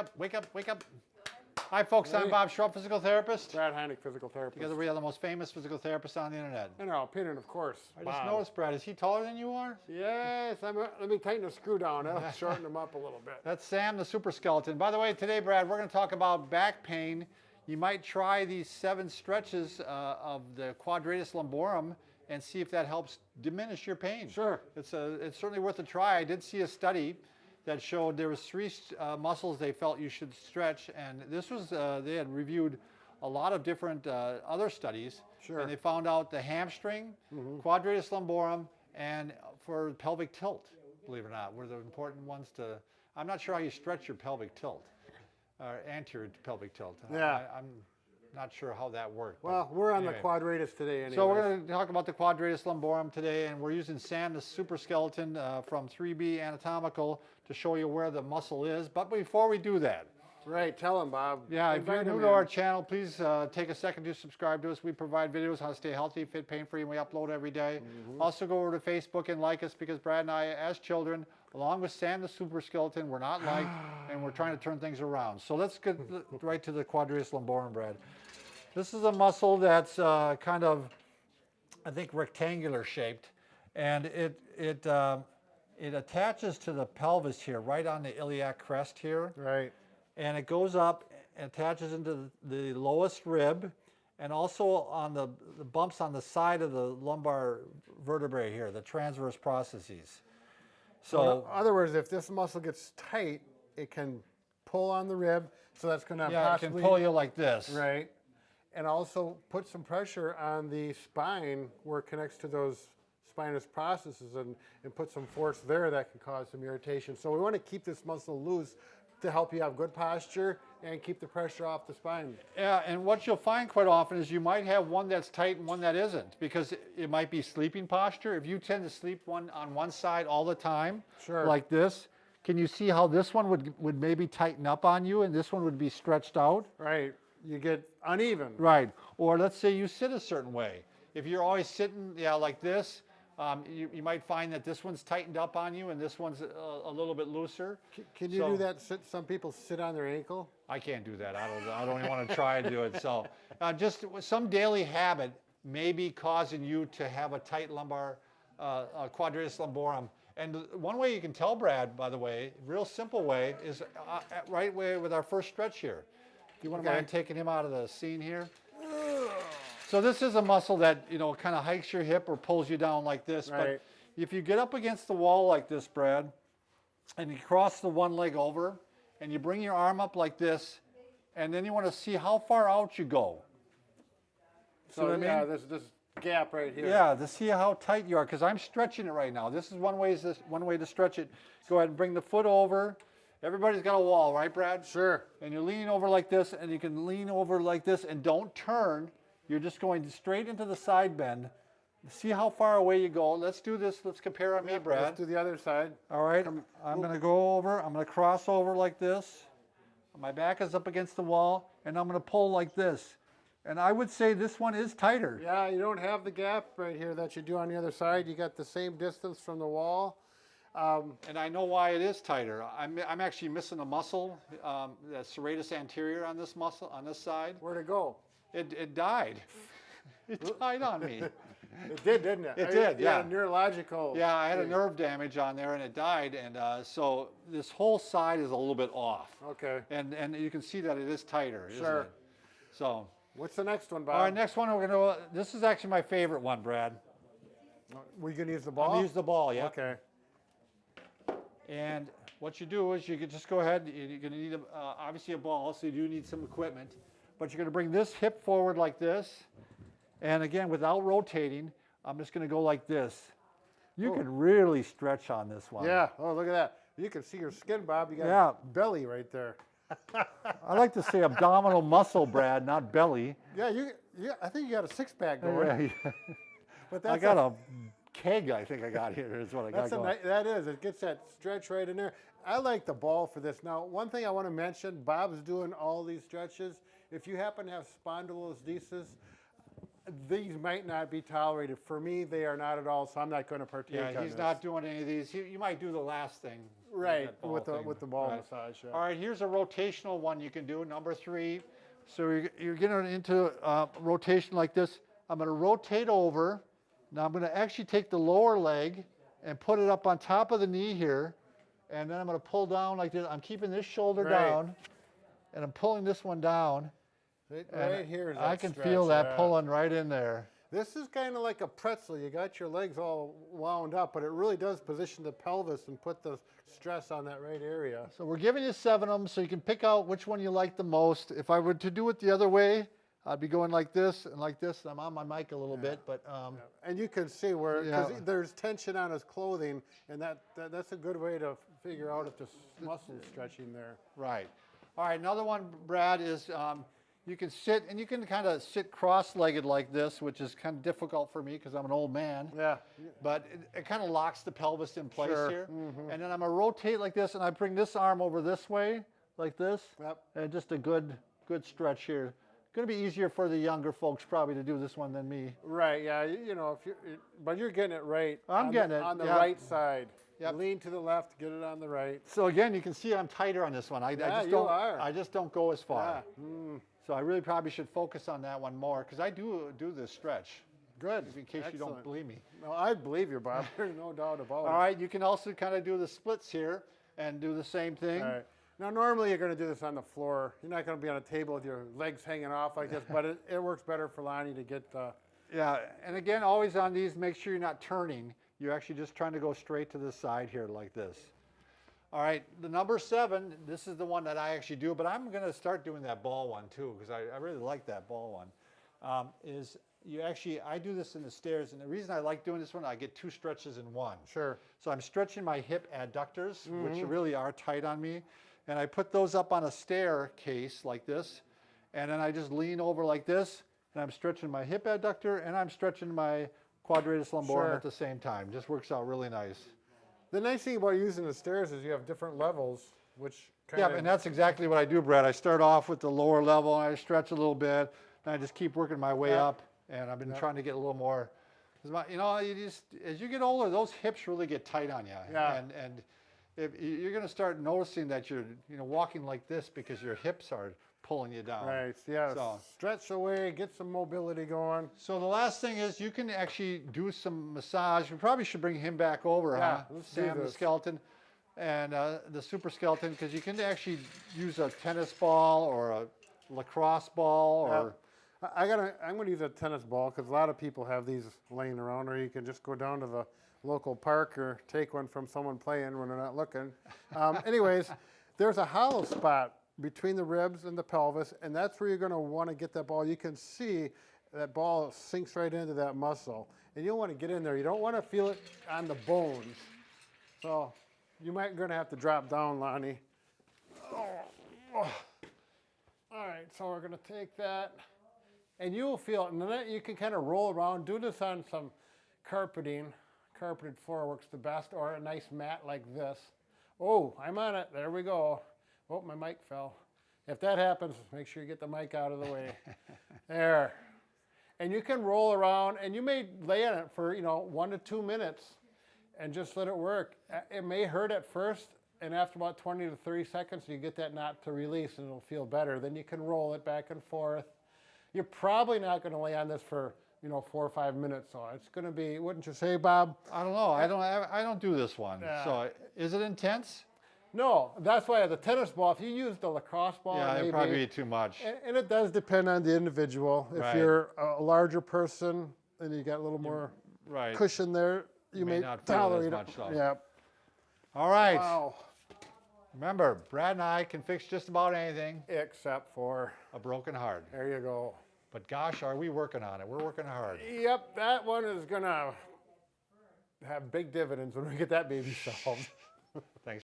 up, wake up, wake up. Hi, folks. I'm Bob Schrupp, physical therapist. Brad Heineck, physical therapist. Together we are the most famous physical therapists on the internet. In our opinion, of course. I just noticed, Brad, is he taller than you are? Yes, let me tighten the screw down. That'll shorten him up a little bit. That's Sam, the super skeleton. By the way, today, Brad, we're going to talk about back pain. You might try these 7 stretches of the Quadratus Lumborum and see if that helps diminish your pain. Sure. It's certainly worth a try. I did see a study that showed there was 3 muscles they felt you should stretch, and this was they had reviewed a lot of different other studies, Sure. and they found out the hamstring, Quadratus Lumborum, and for pelvic tilt, believe it or not, were the important ones to. I'm not sure how you stretch your pelvic tilt, anterior pelvic tilt. Yeah. I'm not sure how that worked. Well, we're on the Quadratus today anyway. So we're going to talk about the Quadratus Lumborum today, and we're using Sam, the super skeleton from 3B Anatomical, to show you where the muscle is. But before we do that, Right, tell him, Bob. yeah, if you're new to our channel, please take a second to subscribe to us. We provide videos how to stay healthy, fit, pain-free, and we upload every day. Also go over to Facebook and like us, because Brad and I, as children, along with Sam the super skeleton, we're not liked, and we're trying to turn things around. So let's get right to the Quadratus Lumborum, Brad. This is a muscle that's kind of, I think, rectangular shaped, and it attaches to the pelvis here, right on the iliac crest here. Right. And it goes up and attaches into the lowest rib, and also on the bumps on the side of the lumbar vertebrae here, the transverse processes. So, in other words, if this muscle gets tight, it can pull on the rib, so that's going to yeah, it can pull you like this. Right. And also put some pressure on the spine where it connects to those spinous processes, and put some force there that can cause some irritation. So we want to keep this muscle loose to help you have good posture and keep the pressure off the spine. Yeah, and what you'll find quite often is you might have one that's tight and one that isn't, because it might be sleeping posture. If you tend to sleep on one side all the time, Sure. like this, can you see how this one would maybe tighten up on you and this one would be stretched out? Right. You get uneven. Right. Or let's say you sit a certain way. If you're always sitting, yeah, like this, you might find that this one's tightened up on you and this one's a little bit looser. Can you do that? Some people sit on their ankle. I can't do that. I don't even want to try to do it. So just some daily habit may be causing you to have a tight lumbar, Quadratus Lumborum. And one way you can tell, Brad, by the way, real simple way, is right way with our first stretch here. You want to mind taking him out of the scene here? So this is a muscle that, kind of hikes your hip or pulls you down like this. Right. But if you get up against the wall like this, Brad, and you cross the one leg over, and you bring your arm up like this, and then you want to see how far out you go. So what I mean? yeah, this gap right here. Yeah, to see how tight you are, because I'm stretching it right now. This is one way to stretch it. Go ahead and bring the foot over. Everybody's got a wall, right, Brad? Sure. And you lean over like this, and you can lean over like this, and don't turn. You're just going straight into the side bend. See how far away you go. Let's do this. Let's compare on me, Brad. Let's do the other side. All right. I'm going to go over. I'm going to cross over like this. My back is up against the wall, and I'm going to pull like this. And I would say this one is tighter. Yeah, you don't have the gap right here that you do on the other side. You got the same distance from the wall. And I know why it is tighter. I'm actually missing a muscle, the serratus anterior on this muscle, on this side. Where'd it go? It died. It died on me. It did, didn't it? It did, yeah. You had a neurological. Yeah, I had a nerve damage on there, and it died. And so this whole side is a little bit off. Okay. And you can see that it is tighter, isn't Sure. it? So. What's the next one, Bob? All right, next one we're going to, this is actually my favorite one, Brad. Were you going to use the I'm ball? going to use the ball, yeah. Okay. And what you do is you can just go ahead, you're going to need obviously a ball, so you do need some equipment. But you're going to bring this hip forward like this. And again, without rotating, I'm just going to go like this. You can really stretch on this one. Yeah. Oh, look at that. You can see your skin, Bob. You got belly right there. I like to say abdominal muscle, Brad, not belly. Yeah, I think you got a six-pack going. Yeah. But that's I got a keg, I think I got here, is what I got going. That is. It gets that stretch right in there. I like the ball for this. Now, one thing I want to mention, Bob's doing all these stretches. If you happen to have spondylolisthesis, These might not be tolerated. For me, they are not at all, so I'm not going to partake Yeah, on he's this. not doing any of these. You might do the last thing. Right, that ball with thing. the ball Right. massage. Yeah. All right, here's a rotational one you can do, number 3. So you're getting into rotation like this. I'm going to rotate over. Now I'm going to actually take the lower leg and put it up on top of the knee here. And then I'm going to pull down like this. I'm keeping this shoulder down, and I'm pulling this one down. Right here is that I can stretch, feel that yeah. pulling right in there. This is kind of like a pretzel. You got your legs all wound up, but it really does position the pelvis and put the stress on that right area. So we're giving you 7 of them so you can pick out which one you like the most. If I were to do it the other way, I'd be going like this and like this. I'm on my mic a little bit, but And you can see where, because there's tension on his clothing, and that's a good way to figure out if the muscle's stretching there. right. All right, another one, Brad, is you can sit, and you can kind of sit cross-legged like this, which is kind of difficult for me because I'm an old man. Yeah. But it kind of locks the pelvis in place Sure. here. And then I'm going to rotate like this, and I bring this arm over this way, like this. Yep. And just a good stretch here. Going to be easier for the younger folks probably to do this one than me. Right, yeah, you know, but you're getting it right. I'm getting it, on the yeah. right side. Yep. Lean to the left, get it on the right. So again, you can see I'm tighter on this one. I just don't go as far. Yeah. So I really probably should focus on that one more because I do this stretch. Good. In case you don't Excellent. believe me. No, I believe you, Bob. There's no doubt about it. All right, you can also kind of do the splits here and do the same thing. All right. Now, normally you're going to do this on the floor. You're not going to be on a table with your legs hanging off like this, but it works better for Lonnie to get Yeah, and again, always on these, make sure you're not turning. You're actually just trying to go straight to the side here like this. All right, the number 7, this is the one that I actually do, but I'm going to start doing that ball one too because I really like that ball one. I do this in the stairs, and the reason I like doing this one, I get 2 stretches in one. Sure. So I'm stretching my hip adductors, which really are tight on me, and I put those up on a staircase like this, and then I just lean over like this, and I'm stretching my hip adductor, and I'm stretching my quadratus lumborum at the same time. Just works out really nice. The nice thing about using the stairs is you have different levels, which kind Yeah, of... and that's exactly what I do, Brad. I start off with the lower level, and I stretch a little bit, and I just keep working my way up, and I've been trying to get a little more. As you get older, those hips really get tight on you. Yeah. And if you're going to start noticing that you're walking like this because your hips are pulling you down. Right, yeah, So, stretch away, get some mobility going. so the last thing is you can actually do some massage. We probably should bring him back over, Yeah, huh? let's do Sam the this. skeleton and the super skeleton, because you can actually use a tennis ball or a lacrosse ball or... I'm going to use a tennis ball because a lot of people have these laying around, or you can just go down to the local park or take one from someone playing when they're not looking. Anyways, there's a hollow spot between the ribs and the pelvis, and that's where you're going to want to get that ball. You can see that ball sinks right into that muscle, and you'll want to get in there. You don't want to feel it on the bones. So you might going to have to drop down, Lonnie. All right, so we're going to take that. And you will feel it, and then you can kind of roll around. Do this on some carpeting. Carpeted floor works the best, or a nice mat like this. Oh, I'm on it. There we go. Oh, my mic fell. If that happens, make sure you get the mic out of the way. There. And you can roll around, and you may lay on it for 1 to 2 minutes, and just let it work. It may hurt at first, and after about 20 to 30 seconds, you get that knot to release, and it'll feel better. Then you can roll it back and forth. You're probably not going to lay on this for 4 or 5 minutes, so it's going to be, wouldn't you say, Bob? I don't know. I don't do this one. Yeah. So is it intense? No, that's why the tennis ball, if you use the lacrosse ball, Yeah, maybe, it'd probably be too much. and it does depend on the individual. If Right. you're a larger person and you got a little more Right. cushion there, you may may not feel it as tolerate much, though. Yeah. All right. Wow. Remember, Brad and I can fix just about anything, Except for, a broken heart. there you go. But gosh, are we working on it? We're working hard. Yep, that one is going to have big dividends when we get that baby solved.